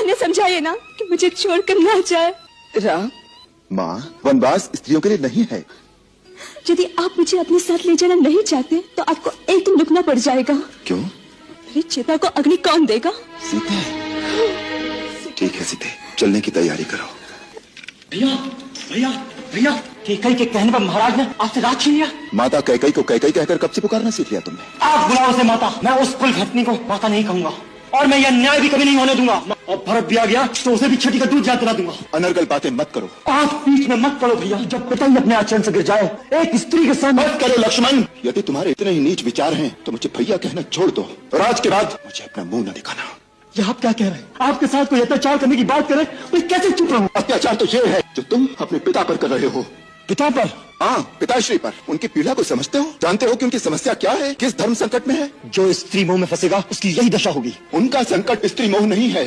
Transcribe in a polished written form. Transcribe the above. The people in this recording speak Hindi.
ने समझाइए ना कि मुझे छोड़कर ना जाए। राम, माँ, वनवास स्त्रियों के लिए नहीं है। यदि आप मुझे अपने साथ ले जाना नहीं चाहते तो आपको एक दिन रुकना पड़ जाएगा। क्यों? मेरी चिता को अग्नि कौन देगा? सीते। ठीक है सीते, चलने की तैयारी करो। भैया भैया भैया, कैकई के कहने पर महाराज ने आपसे राज छीन लिया। माता कैकई को कैकई कहकर कब से पुकारना सीख लिया तुमने? आप बुलाओ उसे माता। मैं उस कुल घटनी को माता नहीं कहूंगा और मैं यह न्याय भी कभी नहीं होने दूंगा। और भरत भी आ गया तो उसे भी छठी का दूध याद दिला दूंगा। अनर्गल बातें मत करो। आप बीच में मत पड़ो भैया। जब पिता ही अपने आचरण से गिर जाए एक स्त्री के सामने। मत करो लक्ष्मण। यदि तुम्हारे इतने ही नीच विचार हैं तो मुझे भैया कहना छोड़ दो और आज के बाद मुझे अपना मुंह न दिखाना। ये आप क्या कह रहे हैं? आपके साथ कोई अत्याचार करने की बात करे तो कैसे चुप रहूं? अत्याचार तो ये है जो तुम अपने पिता पर कर रहे हो। पिता पर? हाँ, पिताश्री पर। उनकी पीड़ा को समझते हो? जानते हो कि उनकी समस्या क्या है? किस धर्म संकट में है? जो स्त्री मोह में फंसेगा उसकी यही दशा होगी। उनका संकट स्त्री मोह नहीं है।